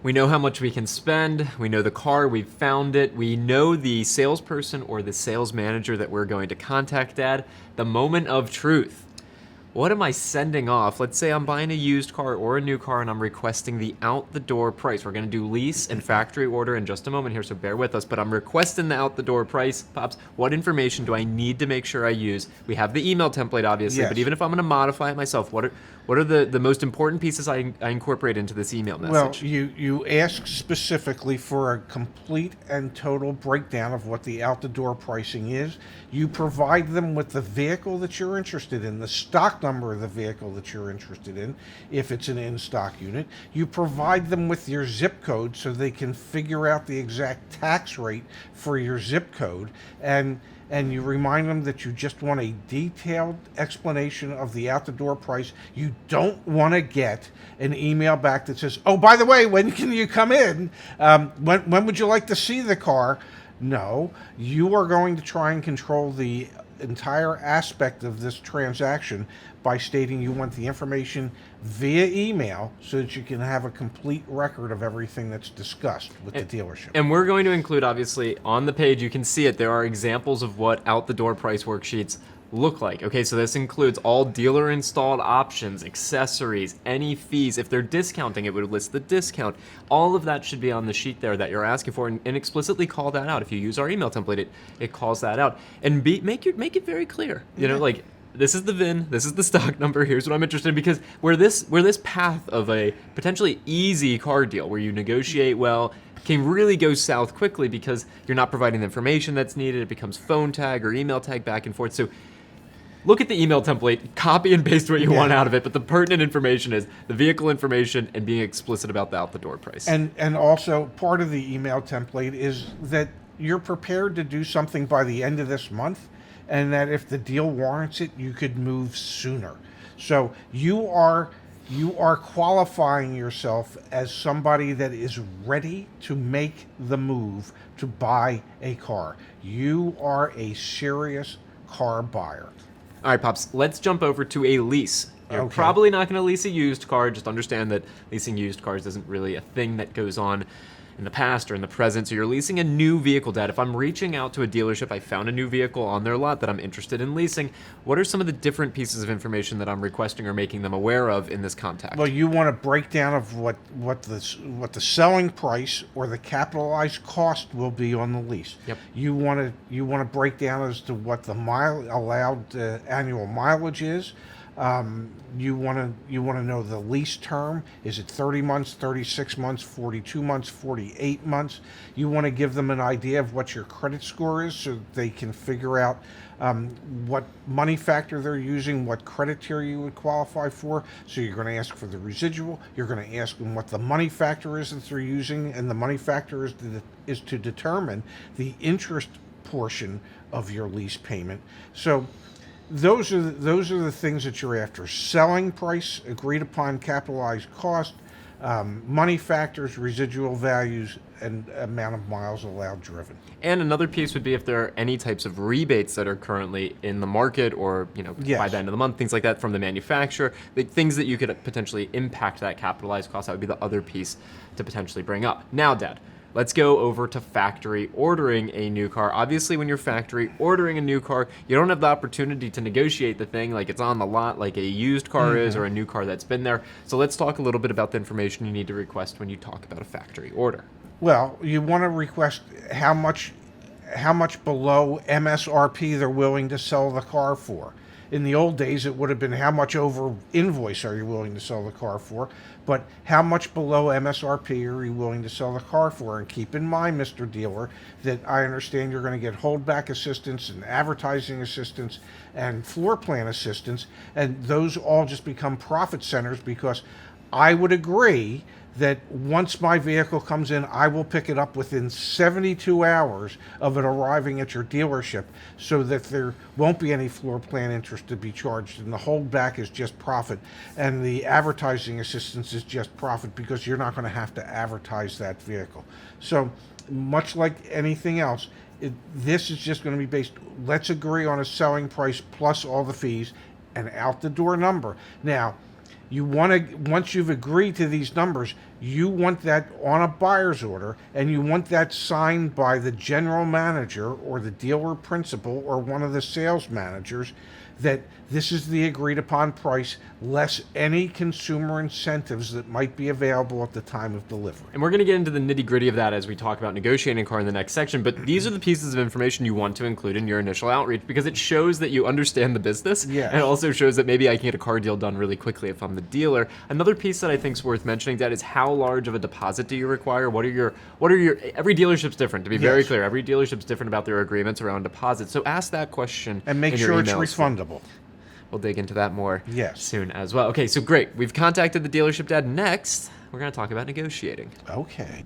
We know how much we can spend. We know the car. We've found it. We know the salesperson or the sales manager that we're going to contact, Dad. The moment of truth. What am I sending off? Let's say I'm buying a used car or a new car and I'm requesting the out the door price. We're going to do lease and factory order in just a moment here, so bear with us. But I'm requesting the out the door price. Pops, what information do I need to make sure I use? We have the email template, obviously, Yes. but even if I'm going to modify it myself, what are the most important pieces I incorporate into this email Well, message? you ask specifically for a complete and total breakdown of what the out the door pricing is. You provide them with the vehicle that you're interested in, the stock number of the vehicle that you're interested in, if it's an in-stock unit. You provide them with your zip code so they can figure out the exact tax rate for your zip code, and you remind them that you just want a detailed explanation of the out-the-door price. You don't want to get an email back that says, "Oh, by the way, when can you come in? When would you like to see the car?" No, you are going to try and control the entire aspect of this transaction by stating you want the information via email so that you can have a complete record of everything that's discussed with the dealership. And we're going to include, obviously, on the page, you can see it, there are examples of what out the door price worksheets look like. Okay, so this includes all dealer installed options, accessories, any fees. If they're discounting, it would list the discount. All of that should be on the sheet there that you're asking for, and explicitly call that out. If you use our email template, it calls that out. And make it very clear. You know, like, this is the VIN, this is the stock number, here's what I'm interested in, because where this path of a potentially easy car deal where you negotiate well can really go south quickly because you're not providing the information that's needed. It becomes phone tag or email tag back and forth. So look at the email template, copy and paste what you want out of it, but the pertinent information is the vehicle information and being explicit about the out the door price. And also part of the email template is that you're prepared to do something by the end of this month, and that if the deal warrants it, you could move sooner. So you are qualifying yourself as somebody that is ready to make the move to buy a car. You are a serious car buyer. All right, Pops, let's jump over to a lease. You're Okay. probably not going to lease a used car. Just understand that leasing used cars isn't really a thing that goes on in the past or in the present. So you're leasing a new vehicle, Dad. If I'm reaching out to a dealership, I found a new vehicle on their lot that I'm interested in leasing, what are some of the different pieces of information that I'm requesting or making them aware of in this contact? Well, you want a breakdown of what the selling price or the capitalized cost will be on the lease. Yep. You want to break down as to what the allowed annual mileage is. You want to know the lease term. Is it 30 months, 36 months, 42 months, 48 months? You want to give them an idea of what your credit score is so that they can figure out what money factor they're using, what credit tier you would qualify for. So you're going to ask for the residual. You're going to ask them what the money factor is that they're using, and the money factor is to determine the interest portion of your lease payment. So those are the things that you're after: selling price, agreed upon capitalized cost, money factors, residual values, and amount of miles allowed driven. And another piece would be if there are any types of rebates that are currently in the market, or Yes. by the end of the month, things like that from the manufacturer, the things that you could potentially impact that capitalized cost. That would be the other piece to potentially bring up. Now, Dad, let's go over to factory ordering a new car. Obviously, when you're factory ordering a new car, you don't have the opportunity to negotiate the thing like it's on the lot, like a used car is, or a new car that's been there. So let's talk a little bit about the information you need to request when you talk about a factory order. Well, you want to request how much below MSRP they're willing to sell the car for. In the old days, it would have been how much over invoice are you willing to sell the car for, but how much below MSRP are you willing to sell the car for? And keep in mind, Mr. Dealer, that I understand you're going to get holdback assistance and advertising assistance and floor plan assistance, and those all just become profit centers, because I would agree that once my vehicle comes in, I will pick it up within 72 hours of it arriving at your dealership, so that there won't be any floor plan interest to be charged, and the holdback is just profit, and the advertising assistance is just profit, because you're not going to have to advertise that vehicle. So much like anything else, this is just going to be based, let's agree on a selling price plus all the fees and out the door number. Now, You want to, once you've agreed to these numbers, you want that on a buyer's order, and you want that signed by the general manager or the dealer principal or one of the sales managers, that this is the agreed upon price, less any consumer incentives that might be available at the time of delivery. And we're going to get into the nitty gritty of that as we talk about negotiating a car in the next section, but these are the pieces of information you want to include in your initial outreach because it shows that you understand the business. Yes. And it also shows that maybe I can get a car deal done really quickly if I'm the dealer. Another piece that I think is worth mentioning, Dad, is how large of a deposit do you require? What are your every dealership's different, to be very Yes. clear. Every dealership's different about their agreements around deposit. So ask that question And make in your sure it's emails. refundable. We'll dig into that more Yes. soon as well. Okay, so great. We've contacted the dealership, Dad. Next, we're going to talk about negotiating. Okay.